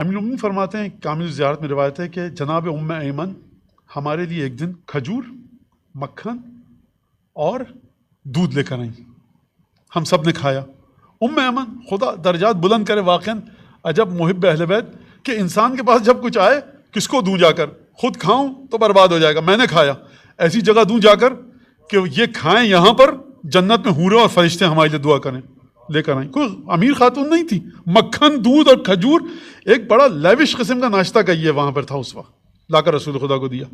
امیر المومنین فرماتے ہیں، کامل زیارت میں روایت ہے کہ جناب ام ایمن ہمارے لیے ایک دن کھجور، مکھن اور دودھ لے کر آئیں، ہم سب نے کھایا۔ ام ایمن، خدا درجات بلند کرے، واقعاً عجب محب اہل بیت کہ انسان کے پاس جب کچھ آئے کس کو دوں جا کر، خود کھاؤں تو برباد ہو جائے گا، میں نے کھایا، ایسی جگہ دوں جا کر کہ یہ کھائیں، یہاں پر جنت میں حوریں اور فرشتے ہمارے لیے دعا کریں، لے کر آئیں۔ کوئی امیر خاتون نہیں تھی، مکھن، دودھ اور کھجور، ایک بڑا لیوش قسم کا ناشتہ کہیے وہاں پر تھا، اس وقت لا کر رسول خدا کو دیا۔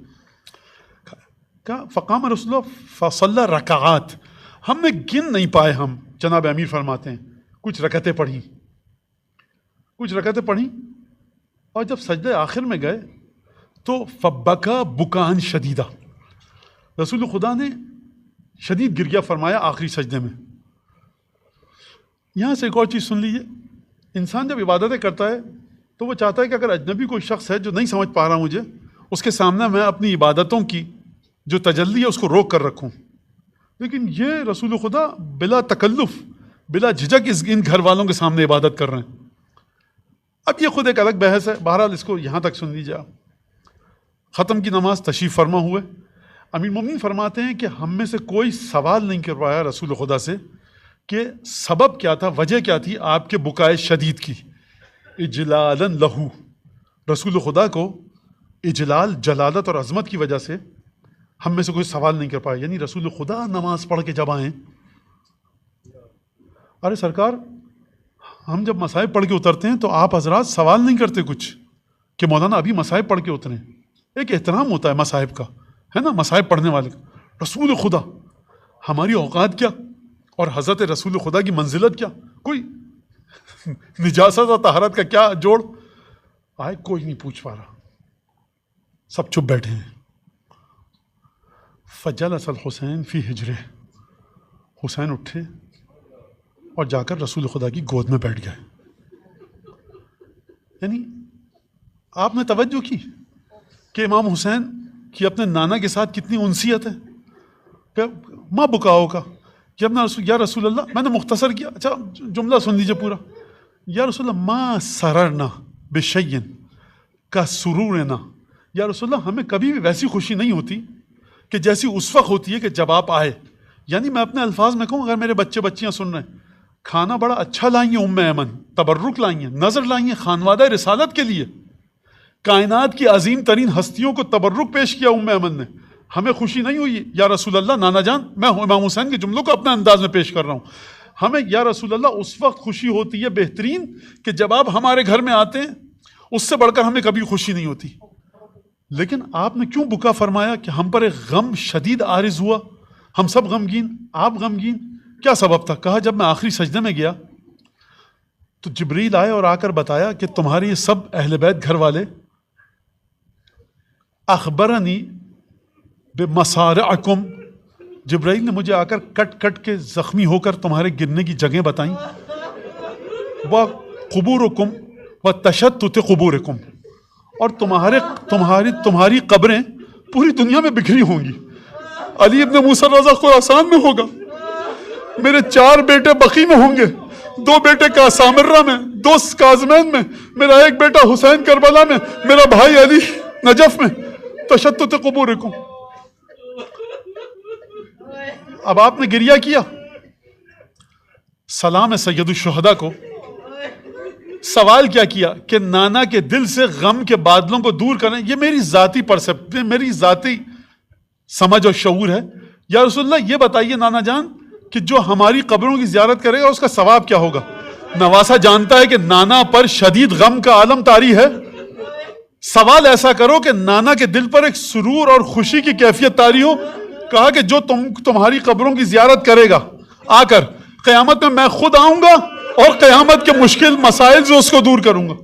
فقام رسول اللہ فصلی رکعات، ہم نے گن نہیں پائے، ہم جناب امیر فرماتے ہیں کچھ رکعتیں پڑھیں، اور جب سجدے آخر میں گئے تو فبکا بکان شدیدہ، رسول خدا نے شدید گریہ فرمایا آخری سجدے میں۔ یہاں سے ایک اور چیز سن لیجیے، انسان جب عبادتیں کرتا ہے تو وہ چاہتا ہے کہ اگر اجنبی کوئی شخص ہے جو نہیں سمجھ پا رہا مجھے، اس کے سامنے میں اپنی عبادتوں کی جو تجلی ہے اس کو روک کر رکھوں، لیکن یہ رسول خدا بلا تکلف، بلا جھجک ان گھر والوں کے سامنے عبادت کر رہے ہیں۔ اب یہ خود ایک الگ بحث ہے، بہرحال اس کو یہاں تک سن لیجیے آپ۔ ختم کی نماز تشریف فرما ہوئے، امیر المومنین فرماتے ہیں کہ ہم میں سے کوئی سوال نہیں کروایا رسول خدا سے کہ سبب کیا تھا، وجہ کیا تھی آپ کے بکائے شدید کی۔ اجلالا لہو، رسول خدا کو اجلال، جلالت اور عظمت کی وجہ سے ہم میں سے کوئی سوال نہیں کر پایا، یعنی رسول خدا نماز پڑھ کے جب آئیں، ارے سرکار ہم جب مصائب پڑھ کے اترتے ہیں تو آپ حضرات سوال نہیں کرتے کچھ کہ مولانا ابھی مصائب پڑھ کے اتریں، ایک احترام ہوتا ہے مصائب کا، ہے نا، مصائب پڑھنے والے کا۔ رسول خدا، ہماری اوقات کیا اور حضرت رسول خدا کی منزلت کیا، کوئی نجاست اور طہارت کا کیا جوڑ آئے، کوئی نہیں پوچھ پا رہا، سب چپ بیٹھے ہیں۔ فجلس الحسین فی حجرہ، حسین اٹھے اور جا کر رسول خدا کی گود میں بیٹھ گئے۔ یعنی آپ نے توجہ کی کہ امام حسین کی اپنے نانا کے ساتھ کتنی انسیت ہے، کہ ماں بکاؤ کا یا رسول اللہ، میں نے مختصر کیا، اچھا جملہ سن لیجیے پورا، یا رسول اللہ ما سررنا بشیء کا سرورنا، یا رسول اللہ ہمیں کبھی بھی ویسی خوشی نہیں ہوتی کہ جیسی اس وقت ہوتی ہے کہ جب آپ آئے۔ یعنی میں اپنے الفاظ میں کہوں، اگر میرے بچے بچیاں سن رہے ہیں، کھانا بڑا اچھا لائیں گے ام ایمن، تبرک لائیں گے، نظر لائیں گے خانوادہ رسالت کے لیے، کائنات کی عظیم ترین ہستیوں کو تبرک پیش کیا ام ایمن نے، ہمیں خوشی نہیں ہوئی؟ یا رسول اللہ، نانا جان، میں امام حسین کے جملوں کو اپنے انداز میں پیش کر رہا ہوں، ہمیں یا رسول اللہ اس وقت خوشی ہوتی ہے بہترین کہ جب آپ ہمارے گھر میں آتے ہیں، اس سے بڑھ کر ہمیں کبھی خوشی نہیں ہوتی۔ لیکن آپ نے کیوں بکا فرمایا کہ ہم پر ایک غم شدید عارض ہوا، ہم سب غمگین، آپ غمگین، کیا سبب تھا؟ کہا جب میں آخری سجدے میں گیا تو جبریل آئے اور آ کر بتایا کہ تمہارے یہ سب اہل بیت گھر والے، اخبرنی بمصارعکم، جبرائیل نے مجھے آ کر کٹ کٹ کے زخمی ہو کر تمہارے گرنے کی جگہیں بتائیں، وقبورکم وتشتت قبورکم، اور تمہاری قبریں پوری دنیا میں بکھری ہوں گی، علی ابن موسیٰ رضا خراسان میں ہوگا، میرے 4 بیٹے بقی میں ہوں گے، 2 بیٹے سامرہ میں، 2 کاظمین میں، میرا 1 بیٹا حسین کربلا میں، میرا بھائی علی نجف میں، تشتت قبورکم۔ اب آپ نے گریہ کیا، سلام سید الشہداء کو سوال کیا کیا کہ نانا کے دل سے غم کے بادلوں کو دور کریں، یہ میری ذاتی پرسپشن، میری ذاتی سمجھ اور شعور ہے، یا رسول اللہ یہ بتائیے نانا جان کہ جو ہماری قبروں کی زیارت کرے گا اس کا ثواب کیا ہوگا؟ نواسا جانتا ہے کہ نانا پر شدید غم کا عالم طاری ہے، سوال ایسا کرو کہ نانا کے دل پر ایک سرور اور خوشی کی کیفیت طاری ہو۔ کہا کہ جو تمہاری قبروں کی زیارت کرے گا آ کر، قیامت میں خود آؤں گا اور قیامت کے مشکل مسائل سے اس کو دور کروں گا۔